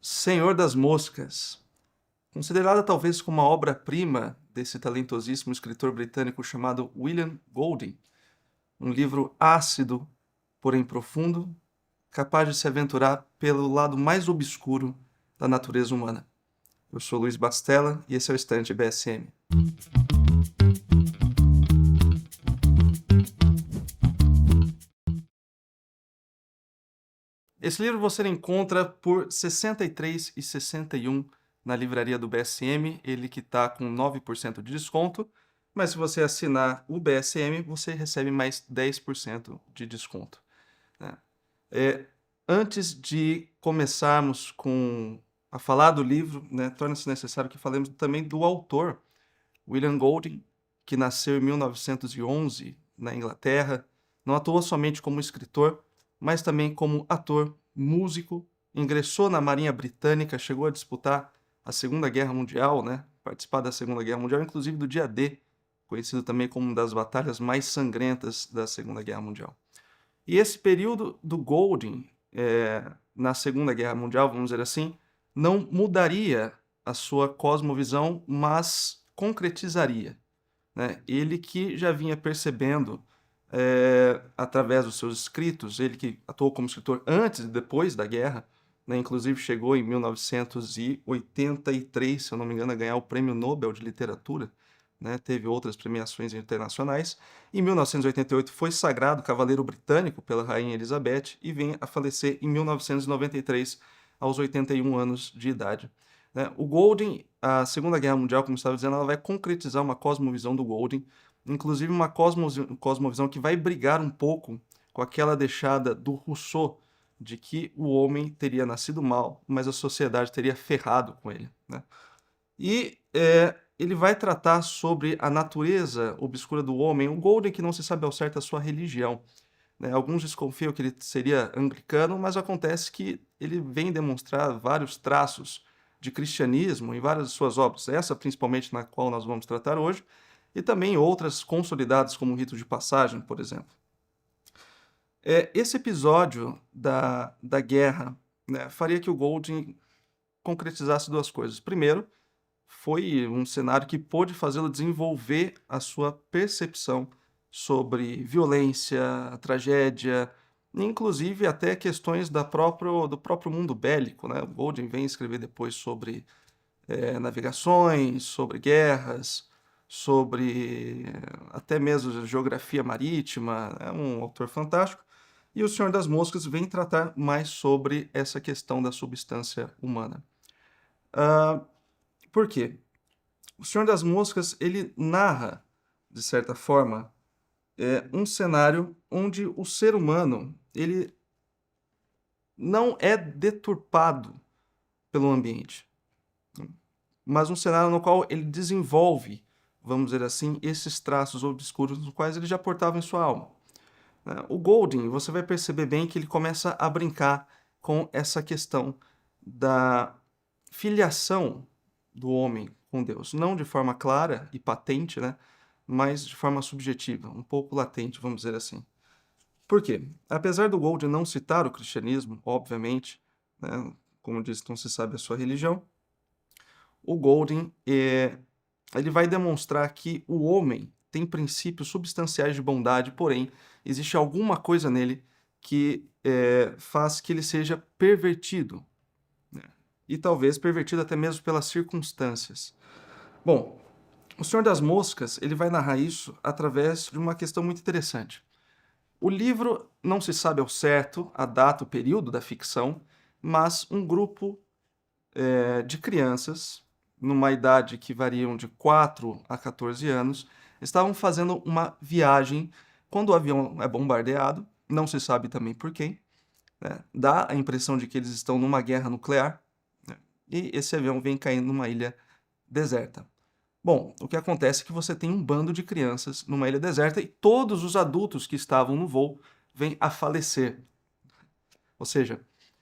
Senhor das Moscas, considerada talvez como uma obra-prima desse talentosíssimo escritor britânico chamado William Golding, um livro ácido, porém profundo, capaz de se aventurar pelo lado mais obscuro da natureza humana. Eu sou Luiz Bastella e esse é o Estante BSM. Esse livro você encontra por R$ 63,61 na livraria do BSM, ele que está com 9% de desconto, mas se você assinar o BSM, você recebe mais 10% de desconto, né? Antes de começarmos a falar do livro, né, torna-se necessário que falemos também do autor, William Golding, que nasceu em 1911 na Inglaterra, não atuou somente como escritor, mas também como ator, músico, ingressou na Marinha Britânica, chegou a disputar a Segunda Guerra Mundial, né? Participar da Segunda Guerra Mundial, inclusive do dia D, conhecido também como uma das batalhas mais sangrentas da Segunda Guerra Mundial. E esse período do Golding, na Segunda Guerra Mundial, vamos dizer assim, não mudaria a sua cosmovisão, mas concretizaria, né? Ele que já vinha percebendo, através dos seus escritos, ele que atuou como escritor antes e depois da guerra, né? Inclusive chegou em 1983, se eu não me engano, a ganhar o Prêmio Nobel de Literatura, né? Teve outras premiações internacionais. Em 1988 foi sagrado Cavaleiro Britânico pela Rainha Elizabeth e vem a falecer em 1993, aos 81 anos de idade, né? O Golding, a Segunda Guerra Mundial, como estava dizendo, ela vai concretizar uma cosmovisão do Golding, inclusive uma cosmovisão que vai brigar um pouco com aquela deixada do Rousseau, de que o homem teria nascido mal, mas a sociedade teria ferrado com ele, né? E ele vai tratar sobre a natureza obscura do homem, o Golding que não se sabe ao certo a sua religião, né? Alguns desconfiam que ele seria anglicano, mas acontece que ele vem demonstrar vários traços de cristianismo em várias de suas obras, essa principalmente na qual nós vamos tratar hoje, e também outras consolidadas como o Rito de Passagem, por exemplo. Esse episódio da guerra, né, faria que o Golding concretizasse duas coisas. Primeiro, foi um cenário que pôde fazê-lo desenvolver a sua percepção sobre violência, tragédia, inclusive até questões do próprio mundo bélico, né? O Golding vem escrever depois sobre navegações, sobre guerras, sobre até mesmo geografia marítima. É um autor fantástico. E O Senhor das Moscas vem tratar mais sobre essa questão da substância humana. Por quê? O Senhor das Moscas, ele narra, de certa forma, um cenário onde o ser humano ele não é deturpado pelo ambiente, mas um cenário no qual ele desenvolve, vamos dizer assim, esses traços obscuros nos quais ele já portava em sua alma, né? O Golding, você vai perceber bem que ele começa a brincar com essa questão da filiação do homem com Deus, não de forma clara e patente, né, mas de forma subjetiva, um pouco latente, vamos dizer assim. Por quê? Apesar do Golding não citar o cristianismo, obviamente, né, como disse, não se sabe a sua religião, o Golding ele vai demonstrar que o homem tem princípios substanciais de bondade, porém, existe alguma coisa nele que faz que ele seja pervertido, né? E talvez pervertido até mesmo pelas circunstâncias. Bom, O Senhor das Moscas ele vai narrar isso através de uma questão muito interessante. O livro não se sabe ao certo a data, o período da ficção, mas um grupo de crianças, numa idade que variam de 4 a 14 anos, estavam fazendo uma viagem quando o avião é bombardeado, não se sabe também por quem, né? Dá a impressão de que eles estão numa guerra nuclear, né? E esse avião vem caindo numa ilha deserta. Bom, o que acontece é que você tem um bando de crianças numa ilha deserta e todos os adultos que estavam no voo vêm a falecer. Ou seja,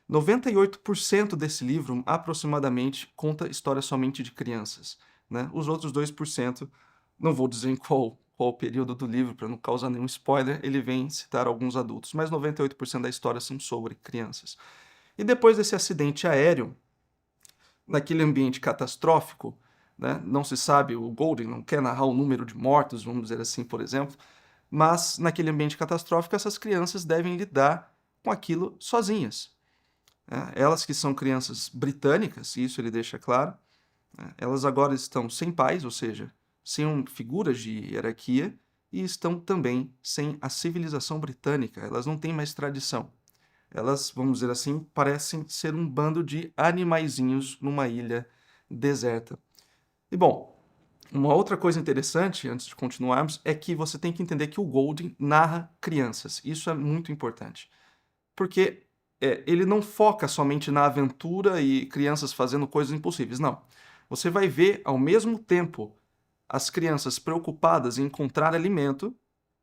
98% desse livro, aproximadamente, conta histórias somente de crianças, né? Os outros 2%, não vou dizer em qual o período do livro, para não causar nenhum spoiler, ele vem citar alguns adultos, mas 98% da história são sobre crianças. E depois desse acidente aéreo, naquele ambiente catastrófico, né? Não se sabe, o Golding não quer narrar o número de mortos, vamos dizer assim, por exemplo, mas naquele ambiente catastrófico essas crianças devem lidar com aquilo sozinhas, né? Elas que são crianças britânicas, isso ele deixa claro, né? Elas agora estão sem pais, ou seja, sem figuras de hierarquia, e estão também sem a civilização britânica, elas não têm mais tradição. Elas, vamos dizer assim, parecem ser um bando de animaizinhos numa ilha deserta. E bom, uma outra coisa interessante, antes de continuarmos, é que você tem que entender que o Golding narra crianças. Isso é muito importante. Porque ele não foca somente na aventura e crianças fazendo coisas impossíveis, não. Você vai ver, ao mesmo tempo, as crianças preocupadas em encontrar alimento,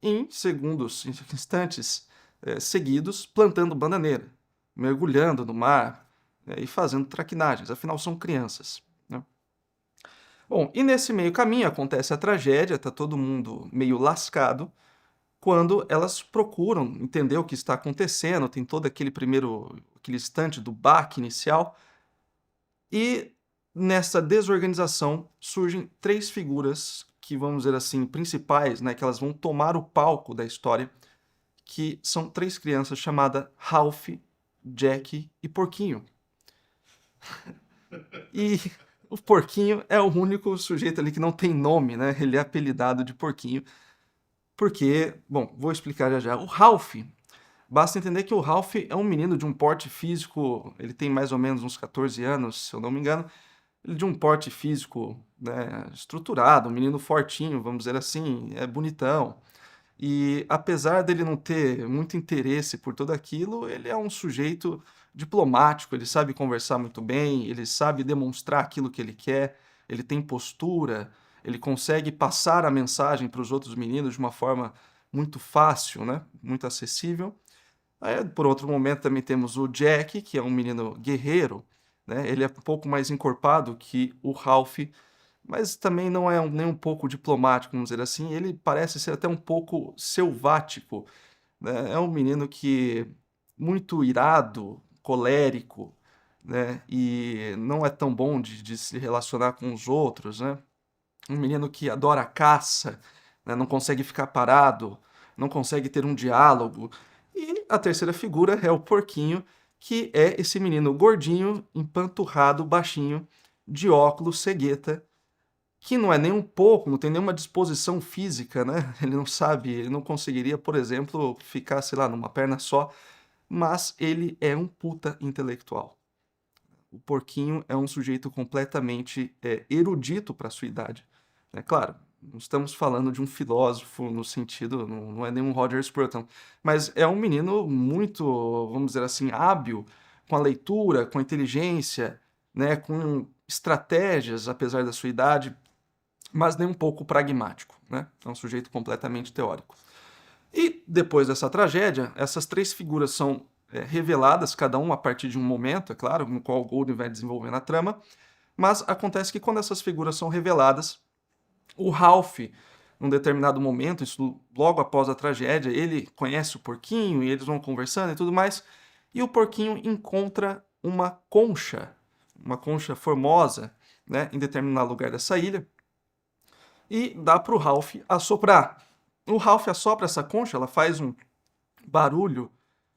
em segundos, em instantes seguidos, plantando bananeira, mergulhando no mar e fazendo traquinagens. Afinal, são crianças, né? Bom, e nesse meio caminho acontece a tragédia, tá todo mundo meio lascado, quando elas procuram entender o que está acontecendo, tem todo aquele instante do baque inicial, e nessa desorganização surgem três figuras que, vamos dizer assim, principais, né, que elas vão tomar o palco da história, que são três crianças chamadas Ralph, Jack e Porquinho. E o Porquinho é o único sujeito ali que não tem nome, né? Ele é apelidado de Porquinho, porque, bom, vou explicar já já. O Ralph, basta entender que o Ralph é um menino de um porte físico, ele tem mais ou menos uns 14 anos, se eu não me engano, ele de um porte físico, né, estruturado, um menino fortinho, vamos dizer assim, é bonitão. E apesar dele não ter muito interesse por tudo aquilo, ele é um sujeito diplomático, ele sabe conversar muito bem, ele sabe demonstrar aquilo que ele quer, ele tem postura, ele consegue passar a mensagem para os outros meninos de uma forma muito fácil, né? Muito acessível. Aí, por outro momento, também temos o Jack, que é um menino guerreiro, né? Ele é um pouco mais encorpado que o Ralph, mas também não é nem um pouco diplomático, vamos dizer assim. Ele parece ser até um pouco selvático, né? É um menino que muito irado, colérico, né? E não é tão bom de se relacionar com os outros, né? Um menino que adora a caça, né? Não consegue ficar parado, não consegue ter um diálogo. E a terceira figura é o Porquinho, que é esse menino gordinho, empanturrado, baixinho, de óculos, cegueta, que não é nem um pouco, não tem nenhuma disposição física, né? Ele não sabe, ele não conseguiria, por exemplo, ficar, sei lá, numa perna só, mas ele é um puta intelectual. O Porquinho é um sujeito completamente erudito para sua idade. É claro, não estamos falando de um filósofo no sentido, não é nenhum Roger Scruton, mas é um menino muito, vamos dizer assim, hábil com a leitura, com a inteligência, né, com estratégias, apesar da sua idade, mas nem um pouco pragmático, né? É um sujeito completamente teórico. E depois dessa tragédia, essas três figuras são reveladas, cada uma a partir de um momento, é claro, no qual o Golding vai desenvolvendo a trama, mas acontece que quando essas figuras são reveladas, o Ralph, num determinado momento, isso logo após a tragédia, ele conhece o Porquinho e eles vão conversando e tudo mais, e o Porquinho encontra uma concha formosa, né, em determinado lugar dessa ilha, e dá para o Ralph assoprar. O Ralph assopra essa concha, ela faz um barulho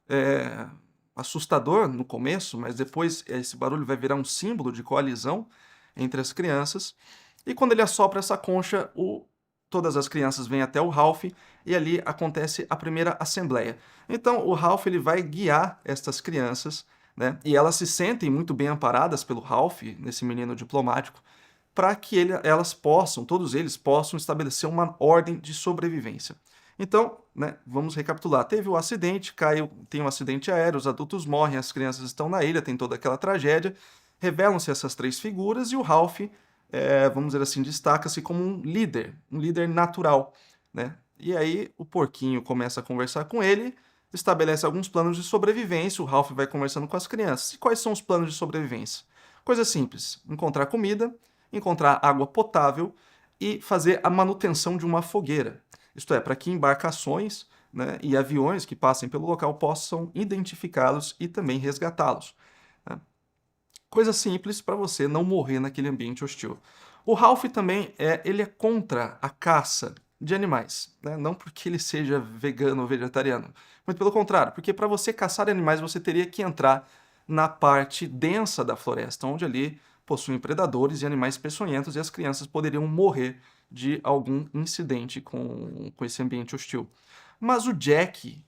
é, assustador no começo, mas depois esse barulho vai virar um símbolo de coalizão entre as crianças. E quando ele assopra essa concha, todas as crianças vêm até o Ralph e ali acontece a primeira assembleia. Então o Ralph ele vai guiar estas crianças, né? E elas se sentem muito bem amparadas pelo Ralph, nesse menino diplomático, para que elas possam, todos eles possam estabelecer uma ordem de sobrevivência. Então, né, vamos recapitular. Teve o acidente, tem um acidente aéreo, os adultos morrem, as crianças estão na ilha, tem toda aquela tragédia. Revelam-se essas três figuras e o Ralph, vamos dizer assim, destaca-se como um líder natural, né? E aí o Porquinho começa a conversar com ele, estabelece alguns planos de sobrevivência, o Ralph vai conversando com as crianças. E quais são os planos de sobrevivência? Coisa simples, encontrar comida, encontrar água potável e fazer a manutenção de uma fogueira. Isto é, para que embarcações, né, e aviões que passem pelo local possam identificá-los e também resgatá-los, né? Coisa simples para você não morrer naquele ambiente hostil. O Ralph também ele é contra a caça de animais, né? Não porque ele seja vegano ou vegetariano, muito pelo contrário, porque para você caçar animais você teria que entrar na parte densa da floresta, onde ali possuem predadores e animais peçonhentos e as crianças poderiam morrer de algum incidente com esse ambiente hostil. Mas o Jack,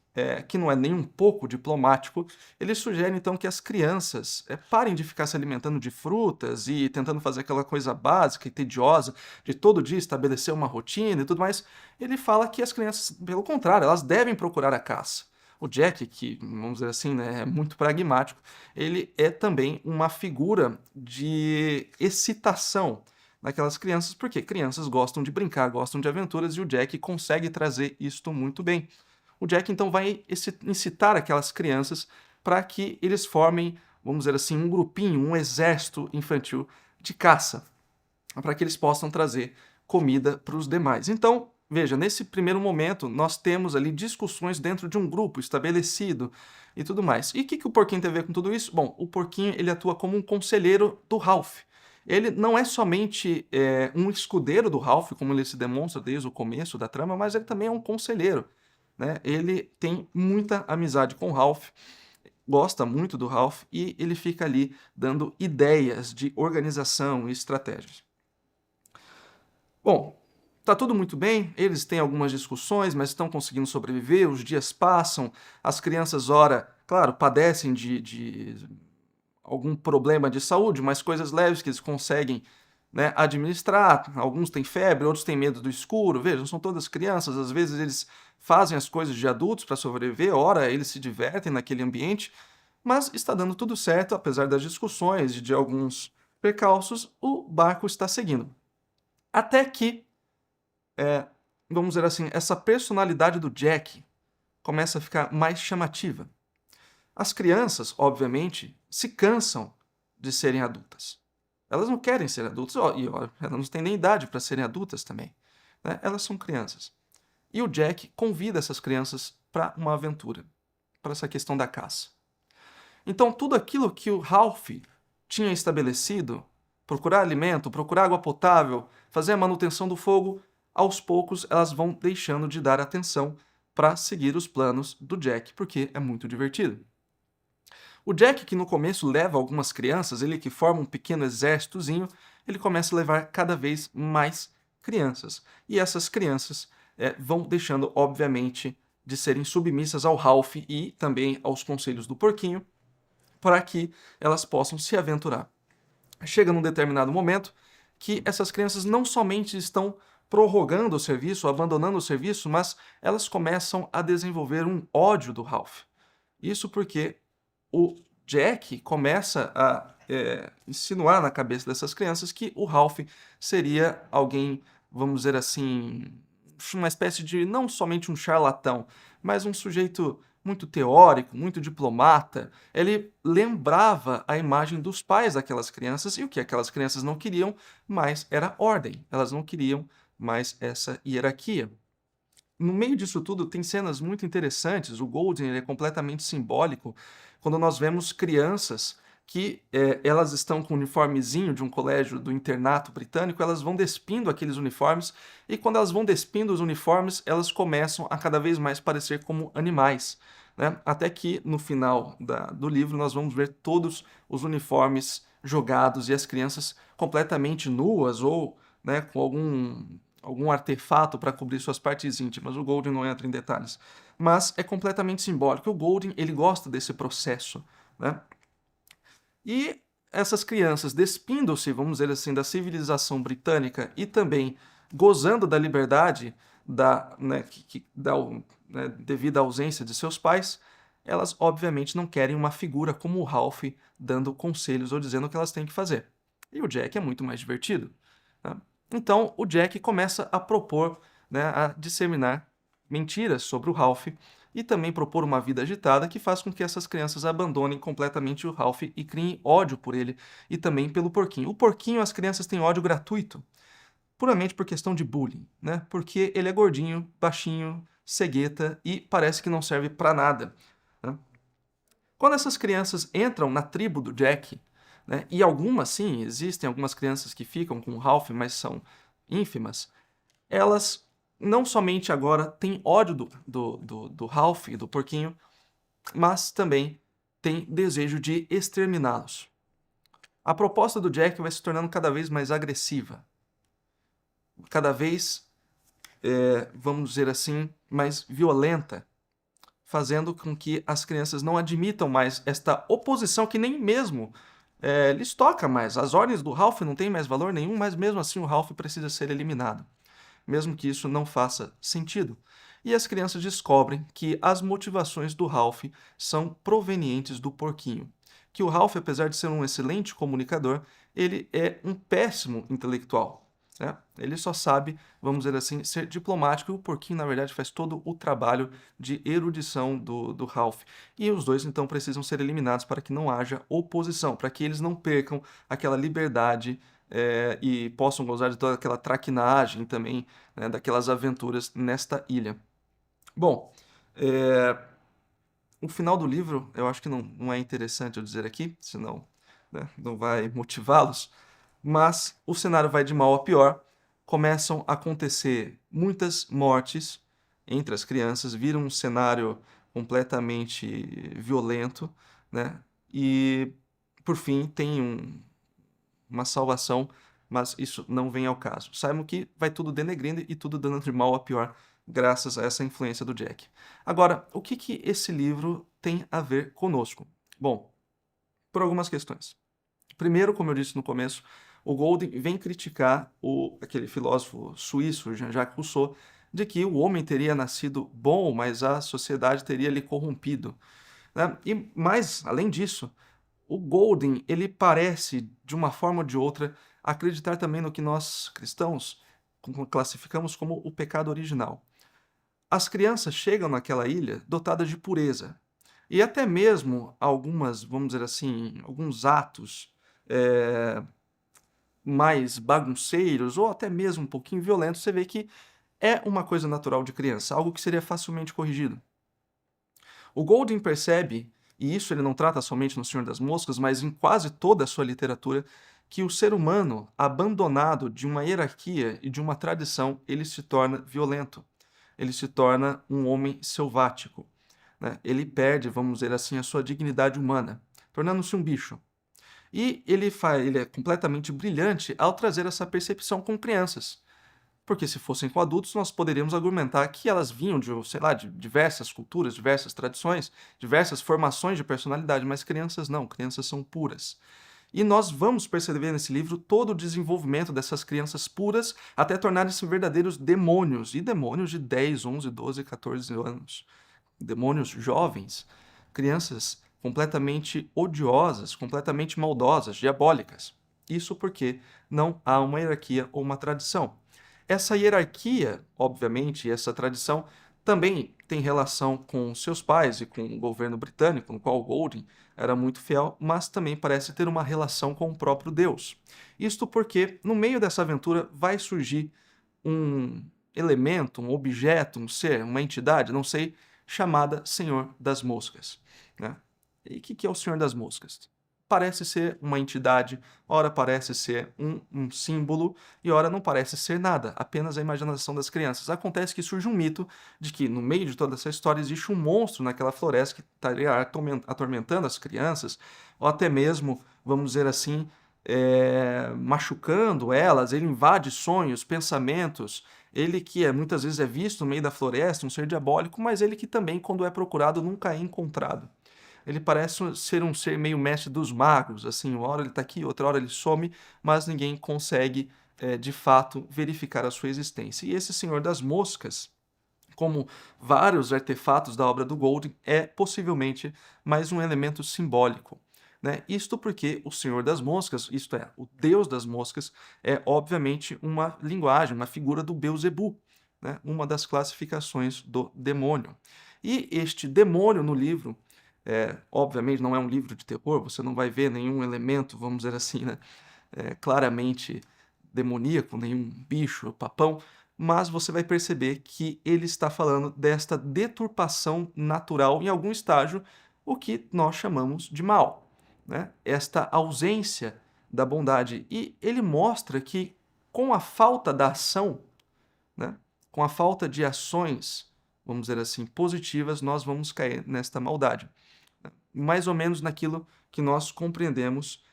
que não é nem um pouco diplomático, ele sugere então que as crianças parem de ficar se alimentando de frutas e tentando fazer aquela coisa básica e tediosa de todo dia estabelecer uma rotina e tudo mais. Ele fala que as crianças, pelo contrário, elas devem procurar a caça. O Jack, que, vamos dizer assim, né, é muito pragmático, ele é também uma figura de excitação naquelas crianças, porque crianças gostam de brincar, gostam de aventuras, e o Jack consegue trazer isto muito bem. O Jack então vai incitar aquelas crianças para que eles formem, vamos dizer assim, um grupinho, um exército infantil de caça, para que eles possam trazer comida para os demais. Então, veja, nesse primeiro momento, nós temos ali discussões dentro de um grupo estabelecido e tudo mais. E o que o porquinho tem a ver com tudo isso? Bom, o porquinho ele atua como um conselheiro do Ralph. Ele não é somente um escudeiro do Ralph, como ele se demonstra desde o começo da trama, mas ele também é um conselheiro, né? Ele tem muita amizade com o Ralph, gosta muito do Ralph e ele fica ali dando ideias de organização e estratégias. Bom, tá tudo muito bem, eles têm algumas discussões, mas estão conseguindo sobreviver, os dias passam, as crianças, ora, claro, padecem de algum problema de saúde, mas coisas leves que eles conseguem, né, administrar. Alguns têm febre, outros têm medo do escuro. Vejam, são todas crianças, às vezes eles fazem as coisas de adultos para sobreviver, ora eles se divertem naquele ambiente, mas está dando tudo certo, apesar das discussões e de alguns percalços, o barco está seguindo. Até que, vamos dizer assim, essa personalidade do Jack começa a ficar mais chamativa. As crianças, obviamente, se cansam de serem adultas. Elas não querem ser adultas, e ó, elas não têm nem idade para serem adultas também, né? Elas são crianças. E o Jack convida essas crianças para uma aventura, para essa questão da caça. Então, tudo aquilo que o Ralph tinha estabelecido, procurar alimento, procurar água potável, fazer a manutenção do fogo, aos poucos elas vão deixando de dar atenção para seguir os planos do Jack, porque é muito divertido. O Jack, que no começo leva algumas crianças, ele que forma um pequeno exércitozinho, ele começa a levar cada vez mais crianças. E essas crianças vão deixando, obviamente, de serem submissas ao Ralph e também aos conselhos do porquinho, para que elas possam se aventurar. Chega num determinado momento que essas crianças não somente estão prorrogando o serviço, abandonando o serviço, mas elas começam a desenvolver um ódio do Ralph. Isso porque o Jack começa a insinuar na cabeça dessas crianças que o Ralph seria alguém, vamos dizer assim, uma espécie de, não somente um charlatão, mas um sujeito muito teórico, muito diplomata. Ele lembrava a imagem dos pais daquelas crianças, e o que aquelas crianças não queriam mais era ordem. Elas não queriam mais essa hierarquia. No meio disso tudo, tem cenas muito interessantes. O Golding ele é completamente simbólico quando nós vemos crianças que elas estão com um uniformezinho de um colégio do internato britânico, elas vão despindo aqueles uniformes, e quando elas vão despindo os uniformes, elas começam a cada vez mais parecer como animais, né? Até que, no final do livro, nós vamos ver todos os uniformes jogados e as crianças completamente nuas ou, né, com algum artefato para cobrir suas partes íntimas. O Golding não entra em detalhes, mas é completamente simbólico. O Golding ele gosta desse processo, né? E essas crianças despindo-se, vamos dizer assim, da civilização britânica e também gozando da liberdade devido à ausência de seus pais, elas obviamente não querem uma figura como o Ralph dando conselhos ou dizendo o que elas têm que fazer. E o Jack é muito mais divertido, né? Então o Jack começa a propor, né, a disseminar mentiras sobre o Ralph e também propor uma vida agitada que faz com que essas crianças abandonem completamente o Ralph e criem ódio por ele e também pelo porquinho. O porquinho, as crianças têm ódio gratuito, puramente por questão de bullying, né? Porque ele é gordinho, baixinho, cegueta e parece que não serve para nada, né? Quando essas crianças entram na tribo do Jack, né? E algumas, sim, existem algumas crianças que ficam com o Ralph, mas são ínfimas. Elas não somente agora têm ódio do Ralph e do porquinho, mas também têm desejo de exterminá-los. A proposta do Jack vai se tornando cada vez mais agressiva, cada vez, vamos dizer assim, mais violenta, fazendo com que as crianças não admitam mais esta oposição que nem mesmo lhes toca mais. As ordens do Ralph não têm mais valor nenhum, mas mesmo assim o Ralph precisa ser eliminado, mesmo que isso não faça sentido. E as crianças descobrem que as motivações do Ralph são provenientes do porquinho. Que o Ralph, apesar de ser um excelente comunicador, ele é um péssimo intelectual, né? Ele só sabe, vamos dizer assim, ser diplomático, e o porquinho, na verdade, faz todo o trabalho de erudição do Ralph. E os dois, então, precisam ser eliminados para que não haja oposição, para que eles não percam aquela liberdade e possam gozar de toda aquela traquinagem também, né, daquelas aventuras nesta ilha. Bom, o final do livro eu acho que não é interessante eu dizer aqui, senão, né, não vai motivá-los, mas o cenário vai de mal a pior, começam a acontecer muitas mortes entre as crianças, vira um cenário completamente violento, né? E, por fim, tem uma salvação, mas isso não vem ao caso. Saibam que vai tudo denegrindo e tudo dando de mal a pior, graças a essa influência do Jack. Agora, o que esse livro tem a ver conosco? Bom, por algumas questões. Primeiro, como eu disse no começo, o Golding vem criticar aquele filósofo suíço, Jean-Jacques Rousseau, de que o homem teria nascido bom, mas a sociedade teria lhe corrompido, né? E mais, além disso, o Golding, ele parece, de uma forma ou de outra, acreditar também no que nós, cristãos, classificamos como o pecado original. As crianças chegam naquela ilha dotadas de pureza. E até mesmo algumas, vamos dizer assim, alguns atos mais bagunceiros ou até mesmo um pouquinho violentos, você vê que é uma coisa natural de criança, algo que seria facilmente corrigido. O Golding percebe, e isso ele não trata somente no Senhor das Moscas, mas em quase toda a sua literatura, que o ser humano, abandonado de uma hierarquia e de uma tradição, ele se torna violento. Ele se torna um homem selvático, né? Ele perde, vamos dizer assim, a sua dignidade humana, tornando-se um bicho. E ele é completamente brilhante ao trazer essa percepção com crianças. Porque se fossem com adultos, nós poderíamos argumentar que elas vinham de, sei lá, de diversas culturas, diversas tradições, diversas formações de personalidade, mas crianças não, crianças são puras. E nós vamos perceber nesse livro todo o desenvolvimento dessas crianças puras até tornarem-se verdadeiros demônios, e demônios de 10, 11, 12, 14 anos. Demônios jovens, crianças completamente odiosas, completamente maldosas, diabólicas. Isso porque não há uma hierarquia ou uma tradição. Essa hierarquia, obviamente, e essa tradição também tem relação com seus pais e com o governo britânico, no qual Golding era muito fiel, mas também parece ter uma relação com o próprio Deus. Isto porque, no meio dessa aventura, vai surgir um elemento, um objeto, um ser, uma entidade, não sei, chamada Senhor das Moscas, né? E o que é o Senhor das Moscas? Parece ser uma entidade, ora parece ser um símbolo, e ora não parece ser nada, apenas a imaginação das crianças. Acontece que surge um mito de que, no meio de toda essa história, existe um monstro naquela floresta que estaria atormentando as crianças, ou até mesmo, vamos dizer assim, machucando elas. Ele invade sonhos, pensamentos. Ele que muitas vezes é visto no meio da floresta, um ser diabólico, mas ele que também, quando é procurado, nunca é encontrado. Ele parece ser um ser meio mestre dos magos, assim, uma hora ele está aqui, outra hora ele some, mas ninguém consegue, de fato, verificar a sua existência. E esse Senhor das Moscas, como vários artefatos da obra do Golding, é possivelmente mais um elemento simbólico, né? Isto porque o Senhor das Moscas, isto é, o Deus das Moscas, é obviamente uma linguagem, uma figura do Beelzebub, né? Uma das classificações do demônio. E este demônio no livro, obviamente não é um livro de terror, você não vai ver nenhum elemento, vamos dizer assim, né, claramente demoníaco, nenhum bicho, papão, mas você vai perceber que ele está falando desta deturpação natural em algum estágio, o que nós chamamos de mal, né, esta ausência da bondade. E ele mostra que com a falta da ação, né, com a falta de ações, vamos dizer assim, positivas, nós vamos cair nesta maldade. Mais ou menos naquilo que nós compreendemos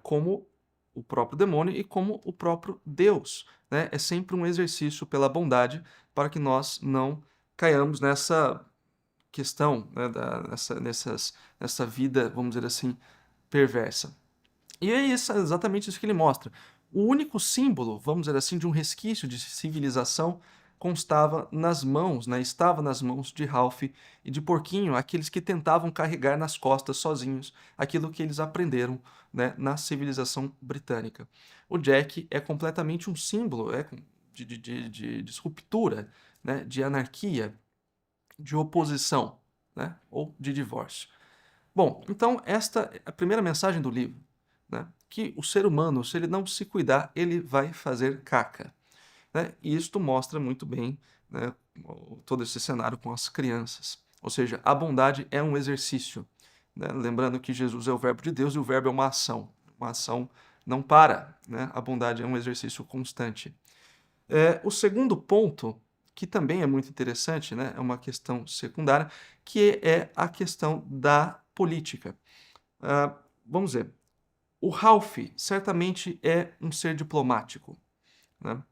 como o próprio demônio e como o próprio Deus, né? É sempre um exercício pela bondade para que nós não caiamos nessa questão, né, nessa vida, vamos dizer assim, perversa. E é isso, exatamente isso que ele mostra. O único símbolo, vamos dizer assim, de um resquício de civilização constava nas mãos, né, estava nas mãos de Ralph e de Porquinho, aqueles que tentavam carregar nas costas sozinhos aquilo que eles aprenderam, né, na civilização britânica. O Jack é completamente um símbolo de ruptura, né, de anarquia, de oposição, né, ou de divórcio. Bom, então esta é a primeira mensagem do livro, né? Que o ser humano, se ele não se cuidar, ele vai fazer caca, né? E isto mostra muito bem, né, todo esse cenário com as crianças. Ou seja, a bondade é um exercício, né? Lembrando que Jesus é o verbo de Deus e o verbo é uma ação. Uma ação não para, né? A bondade é um exercício constante. O segundo ponto, que também é muito interessante, né, é uma questão secundária, que é a questão da política. Vamos ver, o Ralph certamente é um ser diplomático, né?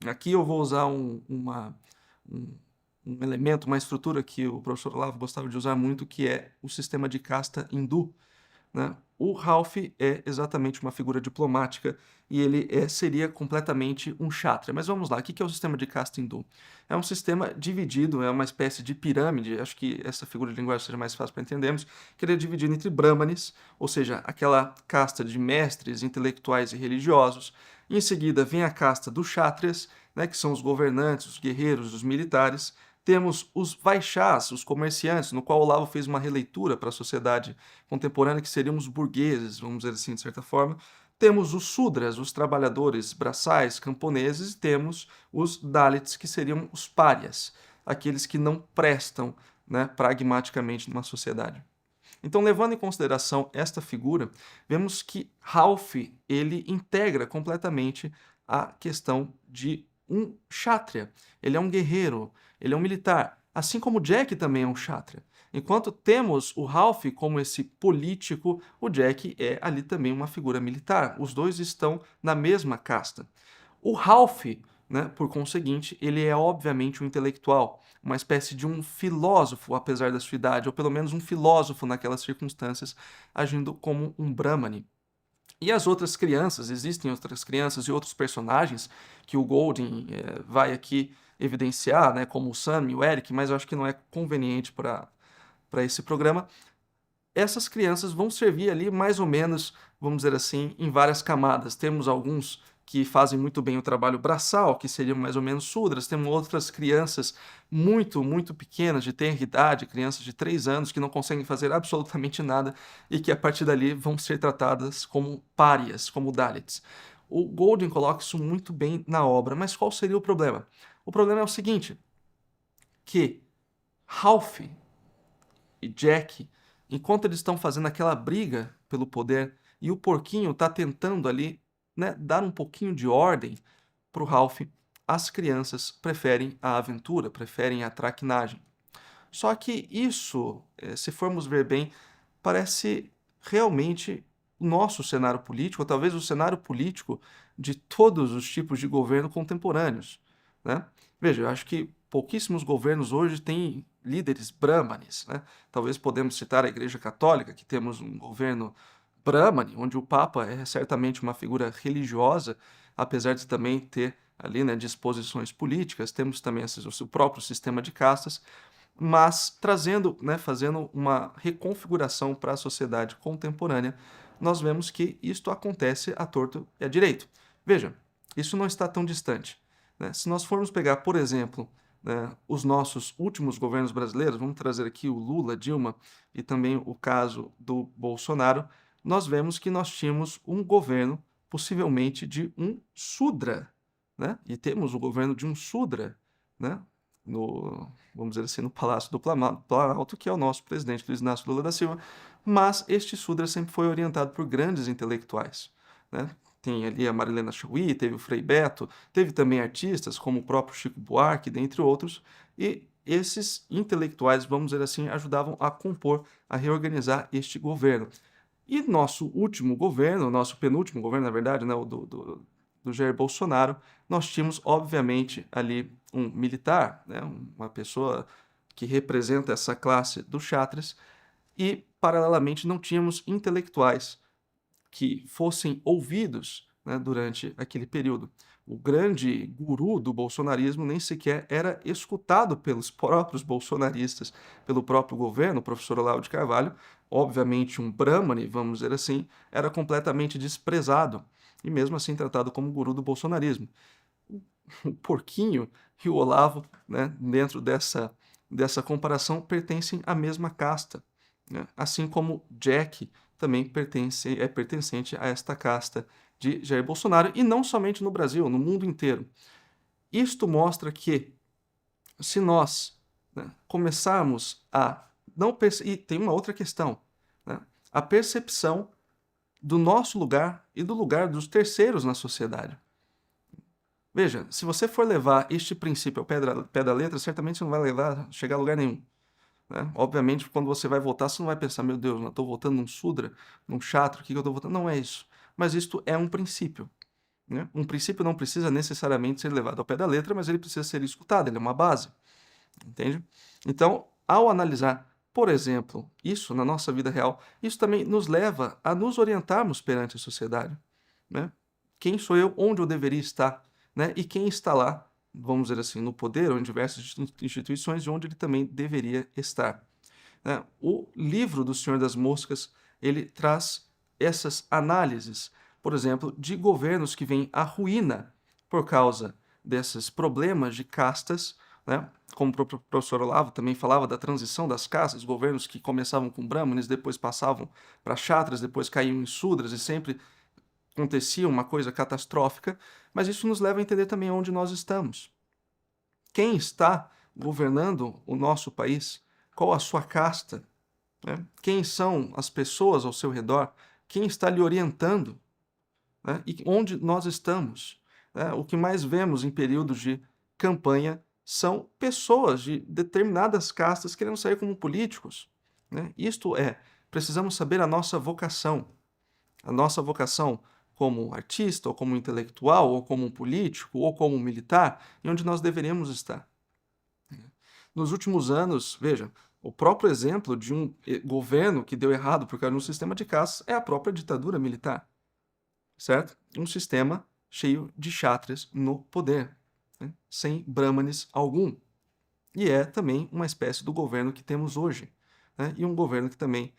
Aqui eu vou usar um, um elemento, uma estrutura que o professor Olavo gostava de usar muito, que é o sistema de casta hindu, né? O Ralph é exatamente uma figura diplomática e ele seria completamente um kshatriya. Mas vamos lá, o que é o sistema de casta hindu? É um sistema dividido, é uma espécie de pirâmide, acho que essa figura de linguagem seja mais fácil para entendermos, que ele é dividido entre brahmanes, ou seja, aquela casta de mestres, intelectuais e religiosos. Em seguida vem a casta dos kshatriyas, né, que são os governantes, os guerreiros, os militares. Temos os vaixás, os comerciantes, no qual o Olavo fez uma releitura para a sociedade contemporânea, que seriam os burgueses, vamos dizer assim, de certa forma. Temos os sudras, os trabalhadores braçais, camponeses, e temos os dalits, que seriam os párias, aqueles que não prestam, né, pragmaticamente numa sociedade. Então, levando em consideração esta figura, vemos que Ralph ele integra completamente a questão de um kshatriya. Ele é um guerreiro, ele é um militar, assim como Jack também é um kshatriya. Enquanto temos o Ralph como esse político, o Jack é ali também uma figura militar. Os dois estão na mesma casta. O Ralph, né, por conseguinte, ele é obviamente um intelectual, uma espécie de um filósofo, apesar da sua idade, ou pelo menos um filósofo naquelas circunstâncias, agindo como um brahmane. E as outras crianças, existem outras crianças e outros personagens que o Golding vai aqui evidenciar, né, como o Sam e o Eric, mas eu acho que não é conveniente para esse programa. Essas crianças vão servir ali mais ou menos, vamos dizer assim, em várias camadas. Temos alguns que fazem muito bem o trabalho braçal, que seriam mais ou menos sudras. Temos outras crianças muito, muito pequenas, de tenra idade, crianças de 3 anos, que não conseguem fazer absolutamente nada e que a partir dali vão ser tratadas como párias, como Dalits. O Golding coloca isso muito bem na obra, mas qual seria o problema? O problema é o seguinte, que Ralph e Jack, enquanto eles estão fazendo aquela briga pelo poder e o porquinho está tentando ali, né, dar um pouquinho de ordem para o Ralph, as crianças preferem a aventura, preferem a traquinagem. Só que isso, se formos ver bem, parece realmente o nosso cenário político, ou talvez o cenário político de todos os tipos de governo contemporâneos, né? Veja, eu acho que pouquíssimos governos hoje têm líderes brahmanes, né? Talvez podemos citar a Igreja Católica, que temos um governo brahmane, onde o Papa é certamente uma figura religiosa, apesar de também ter ali, né, disposições políticas. Temos também o próprio sistema de castas, mas trazendo, né, fazendo uma reconfiguração para a sociedade contemporânea, nós vemos que isto acontece à torto e à direito. Veja, isso não está tão distante, né? Se nós formos pegar, por exemplo, né, os nossos últimos governos brasileiros, vamos trazer aqui o Lula, Dilma e também o caso do Bolsonaro, nós vemos que nós tínhamos um governo possivelmente de um Sudra, né? E temos o governo de um Sudra, né? vamos dizer assim, no Palácio do Planalto, que é o nosso presidente Luiz Inácio Lula da Silva, mas este Sudra sempre foi orientado por grandes intelectuais, né? Tem ali a Marilena Chauí, teve o Frei Beto, teve também artistas como o próprio Chico Buarque, dentre outros, e esses intelectuais, vamos dizer assim, ajudavam a compor, a reorganizar este governo. E nosso último governo, nosso penúltimo governo, na verdade, né, o do Jair Bolsonaro, nós tínhamos, obviamente, ali um militar, né, uma pessoa que representa essa classe dos chátres, e, paralelamente, não tínhamos intelectuais que fossem ouvidos, né, durante aquele período. O grande guru do bolsonarismo nem sequer era escutado pelos próprios bolsonaristas, pelo próprio governo, o professor Olavo de Carvalho, obviamente um brahmane, vamos dizer assim, era completamente desprezado e mesmo assim tratado como guru do bolsonarismo. O Porquinho e o Olavo, né, dentro dessa comparação, pertencem à mesma casta, né? Assim como Jack também é pertencente a esta casta de Jair Bolsonaro, e não somente no Brasil, no mundo inteiro. Isto mostra que, se nós, né, começarmos a não e tem uma outra questão, né, a percepção do nosso lugar e do lugar dos terceiros na sociedade. Veja, se você for levar este princípio ao pé da letra, certamente você não vai chegar a lugar nenhum, né? Obviamente, quando você vai votar, você não vai pensar, meu Deus, eu estou votando num Sudra, num Chatra, o que eu estou votando? Não é isso. Mas isto é um princípio, né? Um princípio não precisa necessariamente ser levado ao pé da letra, mas ele precisa ser escutado, ele é uma base, entende? Então, ao analisar, por exemplo, isso na nossa vida real, isso também nos leva a nos orientarmos perante a sociedade, né? Quem sou eu, onde eu deveria estar, né? E quem está lá, vamos dizer assim, no poder ou em diversas instituições, de onde ele também deveria estar, né? O livro do Senhor das Moscas, ele traz essas análises, por exemplo, de governos que vêm à ruína por causa desses problemas de castas, né? Como o próprio professor Olavo também falava da transição das castas, governos que começavam com brahmanes, depois passavam para chatras, depois caíam em sudras e sempre acontecia uma coisa catastrófica, mas isso nos leva a entender também onde nós estamos. Quem está governando o nosso país? Qual a sua casta? Né? Quem são as pessoas ao seu redor? Quem está lhe orientando? Né? E onde nós estamos? Né? O que mais vemos em períodos de campanha são pessoas de determinadas castas querendo sair como políticos, né? Isto é, precisamos saber a nossa vocação. A nossa vocação como artista, ou como intelectual, ou como político, ou como militar, e onde nós deveríamos estar. Nos últimos anos, veja, o próprio exemplo de um governo que deu errado por causa de um sistema de castas é a própria ditadura militar, certo? Um sistema cheio de chátrias no poder, né? Sem brahmanes algum. E é também uma espécie do governo que temos hoje, né? E um governo que também,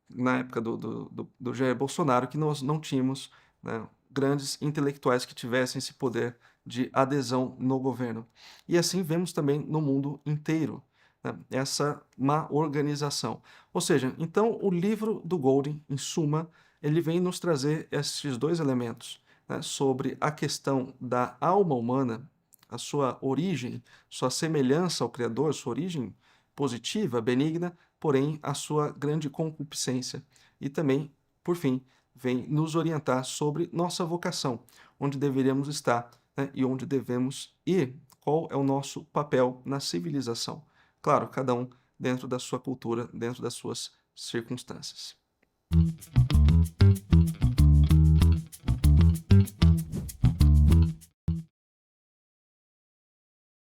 na época do Jair Bolsonaro, que nós não tínhamos, né, grandes intelectuais que tivessem esse poder de adesão no governo. E assim vemos também no mundo inteiro, né, essa má organização. Ou seja, então o livro do Golding, em suma, ele vem nos trazer esses dois elementos, né, sobre a questão da alma humana, a sua origem, sua semelhança ao Criador, sua origem positiva, benigna, porém a sua grande concupiscência. E também, por fim, vem nos orientar sobre nossa vocação, onde deveríamos estar, né, e onde devemos ir, qual é o nosso papel na civilização. Claro, cada um dentro da sua cultura, dentro das suas circunstâncias.